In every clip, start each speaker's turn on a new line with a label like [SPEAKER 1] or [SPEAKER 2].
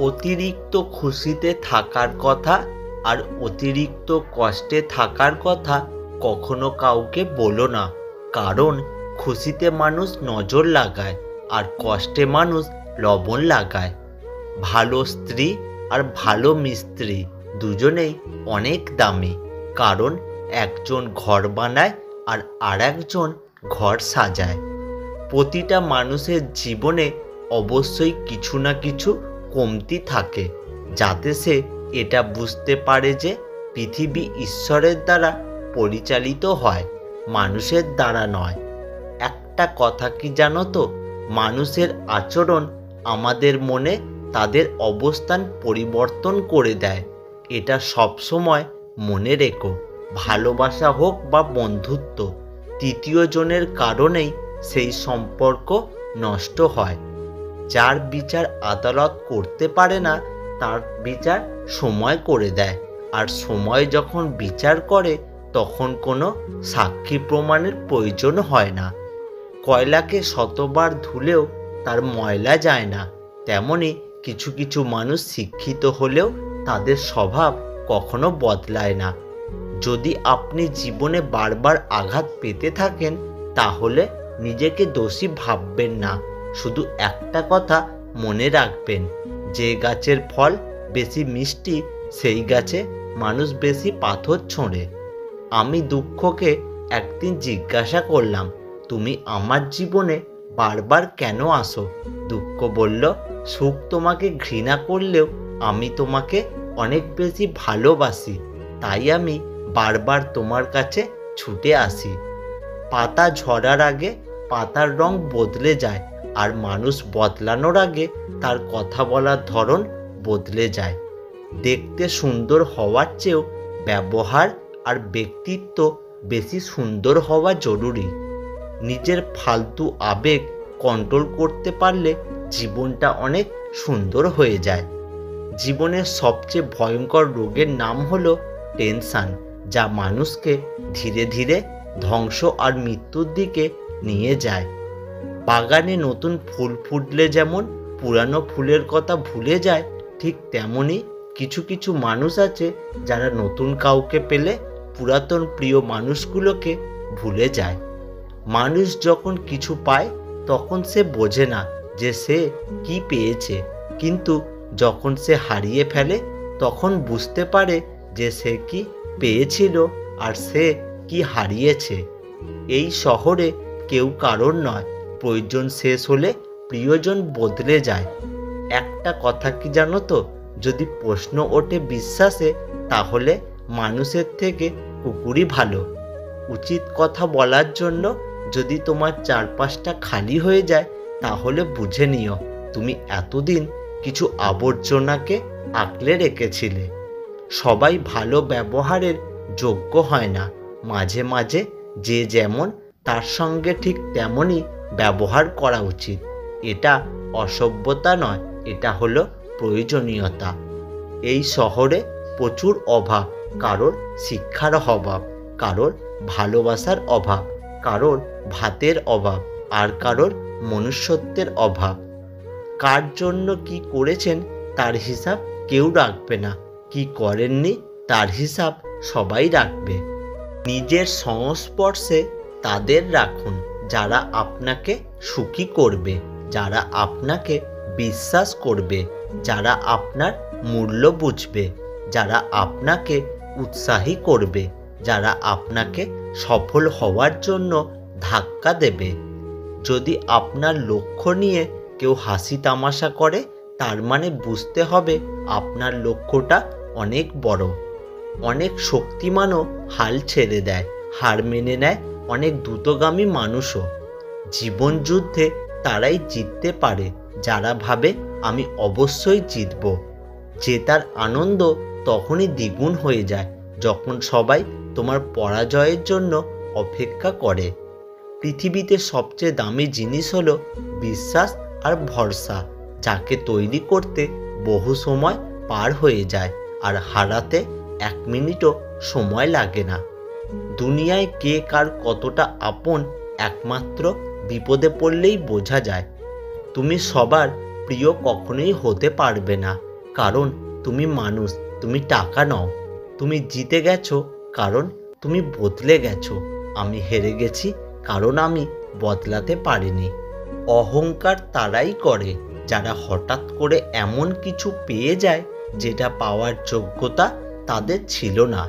[SPEAKER 1] অতিরিক্ত খুশিতে থাকার কথা আর অতিরিক্ত কষ্টে থাকার কথা কখনো কাউকে বলো না, কারণ খুশিতে মানুষ নজর লাগায় আর কষ্টে মানুষ লবণ লাগায়। ভালো স্ত্রী আর ভালো মিস্ত্রি দুজনেই অনেক দামি, কারণ একজন ঘর বানায় আর আরেকজন ঘর সাজায়। প্রতিটা মানুষের জীবনে অবশ্যই কিছু না কিছু কমতি থাকে, যাতে সে এটা বুঝতে পারে যে পৃথিবী ঈশ্বরের দ্বারা পরিচালিত হয়, মানুষের দ্বারা নয়। একটা কথা কি জানো তো, মানুষের আচরণ আমাদের মনে তাদের অবস্থান পরিবর্তন করে দেয়। এটা সবসময় মনে রেখো। ভালোবাসা হোক বা বন্ধুত্ব, তৃতীয় জনের কারণেই সেই সম্পর্ক নষ্ট হয়। যার বিচার আদালত করতে পারে না, তার বিচার সময় করে দেয়, আর সময় যখন বিচার করে তখন কোনো সাক্ষী প্রমাণের প্রয়োজন হয় না। কয়লাকে শতবার ধুলেও তার ময়লা যায় না, তেমনি কিছু কিছু মানুষ শিক্ষিত হলেও তাদের স্বভাব কখনো বদলায় না। যদি আপনি জীবনে বারবার আঘাত পেতে থাকেন, তাহলে নিজেকে দোষী ভাববেন না। শুধু একটা কথা মনে রাখবেন, যে গাছের ফল বেশি মিষ্টি সেই গাছে মানুষ বেশি পাথর ছোঁড়ে। আমি দুঃখকে একদিন জিজ্ঞাসা করলাম, তুমি আমার জীবনে বারবার কেন আসো? দুঃখ বলল, সুখ তোমাকে ঘৃণা করলেও আমি তোমাকে অনেক বেশি ভালোবাসি, তাই আমি বারবার তোমার কাছে ছুটে আসি। পাতা ঝরার আগে পাতার রং বদলে যায়, আর মানুষ বদলানোর আগে তার কথা বলার ধরন বদলে যায়। দেখতে সুন্দর হওয়ার চেয়েও ব্যবহার আর ব্যক্তিত্ব বেশি সুন্দর হওয়া জরুরি। নিজের ফালতু আবেগ কন্ট্রোল করতে পারলে জীবনটা অনেক সুন্দর হয়ে যায়। জীবনের সবচেয়ে ভয়ঙ্কর রোগের নাম হলো টেনশন, যা মানুষকে ধীরে ধীরে ধ্বংস আর মৃত্যুর দিকে নিয়ে যায়। বাগানে নতুন ফুল ফুটলে যেমন পুরানো ফুলের কথা ভুলে যায়, ঠিক তেমনি কিছু কিছু মানুষ আছে যারা নতুন কাউকে পেলে পুরাতন প্রিয় মানুষগুলোকে ভুলে যায়। মানুষ যখন কিছু পায় তখন সে বোঝে না যে সে কি পেয়েছে, কিন্তু যখন সে হারিয়ে ফেলে তখন বুঝতে পারে যে সে কি পেয়েছিল আর সে কি হারিয়েছে। এই শহরে কেউ কারোর নয়, প্রয়োজন শেষ হলে প্রিয়জন বদলে যায়। একটা কথা কি জানো তো, যদি প্রশ্ন ওঠে বিশ্বাসে, তাহলে মানুষের থেকে কুকুরই ভালো। উচিত কথা বলার জন্য যদি তোমার চারপাশটা খালি হয়ে যায়, তাহলে বুঝে নিও তুমি এতদিন কিছু আবর্জনাকে আঁকলে রেখেছিলে। সবাই ভালো ব্যবহারের যোগ্য হয় না। মাঝে মাঝে যে যেমন, তার সঙ্গে ঠিক তেমনই ব্যবহার করা উচিত। এটা অসভ্যতা নয়, এটা হলো প্রয়োজনীয়তা। এই শহরে প্রচুর অভাব, কারোর শিক্ষার অভাব, কারোর ভালোবাসার অভাব, কারোর ভাতের অভাব, আর কারোর মনুষ্যত্বের অভাব। কার জন্য কি করেছেন তার হিসাব কেউ রাখবে না, কি করেননি তার হিসাব সবাই রাখবে। নিজের সংস্পর্শে তাদের রাখুন যারা আপনাকে সুখী করবে, যারা আপনাকে বিশ্বাস করবে, যারা আপনার মূল্য বুঝবে, যারা আপনাকে উৎসাহী করবে, যারা আপনাকে সফল হওয়ার জন্য ধাক্কা দেবে। যদি আপনার লক্ষ্য নিয়ে কেউ হাসি তামাশা করে, তার মানে বুঝতে হবে আপনার লক্ষ্যটা অনেক বড়। অনেক শক্তিমানও হাল ছেড়ে দেয়, হার মেনে নেয় অনেক দ্রুতগামী মানুষও। জীবন যুদ্ধে তারাই জিততে পারে যারা ভাবে আমি অবশ্যই জিতব। জেতার আনন্দ তখনই দ্বিগুণ হয়ে যায় যখন সবাই তোমার পরাজয়ের জন্য অপেক্ষা করে। পৃথিবীতে সবচেয়ে দামি জিনিস হলো বিশ্বাস আর ভরসা, যাকে তৈরি করতে বহু সময় পার হয়ে যায় আর হারাতে 1 মিনিটও সময় লাগে না। দুনিয়ায় কে কার কতটা আপন একমাত্র বিপদে পড়লেই বোঝা যায়। তুমি সবার প্রিয় কখনোই হতে পারবে না, কারণ তুমি মানুষ, তুমি টাকা নও। তুমি জিতে গেছো কারণ তুমি বদলে গেছো। আমি হেরে গেছি কারণ আমি বদলাতে পারিনি। অহংকার তারাই করে যারা হঠাৎ করে এমন কিছু পেয়ে যায় যেটা পাওয়ার যোগ্যতা তাদের ছিল না।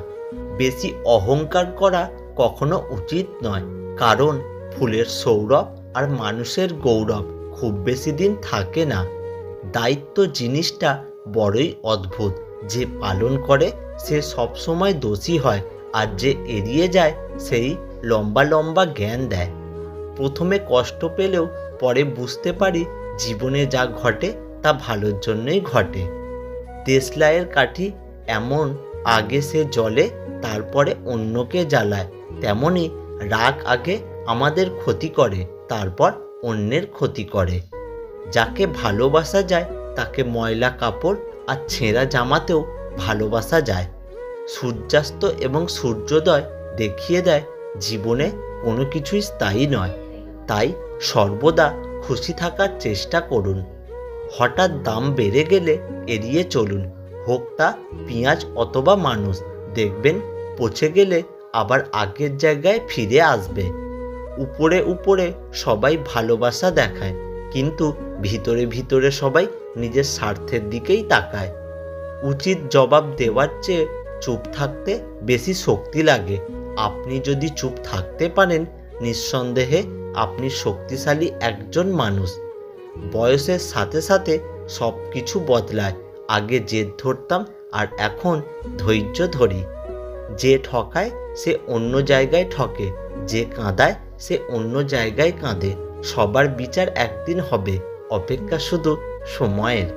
[SPEAKER 1] বেশি অহংকার করা কখনো উচিত নয়, কারণ ফুলের সৌরভ আর মানুষের গৌরব খুব বেশি দিন থাকে না। দায়িত্ব জিনিসটা বড়ই অদ্ভুত। যে পালন করে সে সবসময় দোষী হয়, আর যে এড়িয়ে যায় সেই লম্বা লম্বা জ্ঞান দেয়। প্রথমে কষ্ট পেলেও পরে বুঝতে পারি জীবনে যা ঘটে তা ভালোর জন্যই ঘটে। দেশলাইয়ের কাঠি এমন, আগে সে জ্বলে তারপরে অন্যকে জ্বালায়, তেমনি রাগ আগে আমাদের ক্ষতি করে তারপর অন্যের ক্ষতি করে। যাকে ভালোবাসা যায় তাকে ময়লা কাপড় আর ছেঁড়া জামাতেও ভালোবাসা যায়। সূর্যাস্ত এবং সূর্যোদয় দেখিয়ে দেয় জীবনে কোনো কিছুই স্থায়ী নয়। তাই সর্বদা খুশি থাকার চেষ্টা করুন। হঠাৎ দাম বেড়ে গেলে এড়িয়ে চলুন, হোক তা পেঁয়াজ অথবা মানুষ। দেখবেন পচে গেলে আবার আগের জায়গায় ফিরে আসবে। উপরে উপরে সবাই ভালোবাসা দেখায়, কিন্তু ভিতরে ভিতরে সবাই নিজের স্বার্থের দিকেই তাকায়। উচিত জবাব দেওয়ার চেয়ে চুপ থাকতে বেশি শক্তি লাগে। আপনি যদি চুপ থাকতে পারেন, নিঃসন্দেহে আপনি শক্তিশালী একজন মানুষ। বয়সের সাথে সাথে সব কিছু বদলায়। আগে জেদ ধরতাম আর এখন ধৈর্য ধরি। যে ঠকায় সে অন্য জায়গায় ঠকে, যে কাঁদায় সে অন্য জায়গায় কাঁদে। সবার বিচার একদিন হবে, অপেক্ষা শুধু সময়ের।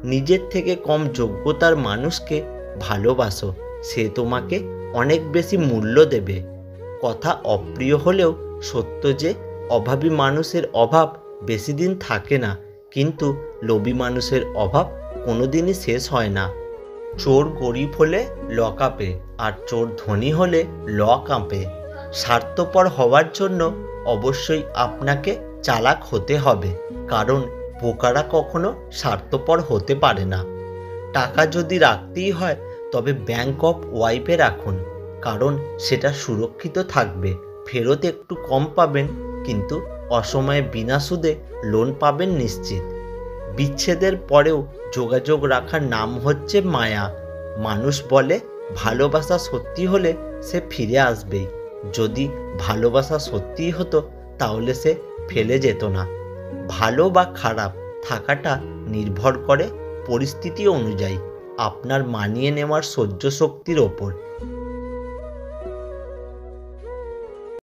[SPEAKER 1] নিজের থেকে কম যোগ্যতার মানুষকে ভালোবাসো, সে তোমাকে অনেক বেশি মূল্য দেবে। কথা অপ্রিয় হলেও সত্য যে অভাবী মানুষের অভাব বেশি দিন থাকে না, কিন্তু লোভী মানুষের অভাব কোনোদিনই শেষ হয় না। চোর গরিব হলে ল কাঁপে, আর চোর ধনী হলে ল কাঁপে। স্বার্থপর হওয়ার জন্য অবশ্যই আপনাকে চালাক হতে হবে, কারণ বোকারা কখনো স্বার্থপর হতে পারে না। টাকা যদি রাখতেই হয় তবে ব্যাংক অফ ওয়াইপে রাখুন, কারণ সেটা সুরক্ষিত থাকবে। ফেরত একটু কম পাবেন, কিন্তু অসময়ে বিনা সুদে লোন পাবেন নিশ্চিত। বিচ্ছেদের পরেও যোগাযোগ রাখার নাম হচ্ছে মায়া। মানুষ বলে ভালোবাসা সত্যি হলে সে ফিরে আসবেই। যদি ভালোবাসা সত্যিই হতো তাহলে সে ফেলে যেত না। ভালো বা খারাপ থাকাটা নির্ভর করে পরিস্থিতি অনুযায়ী, আপনার মানিয়ে নেওয়ার সহ্য শক্তির ওপর।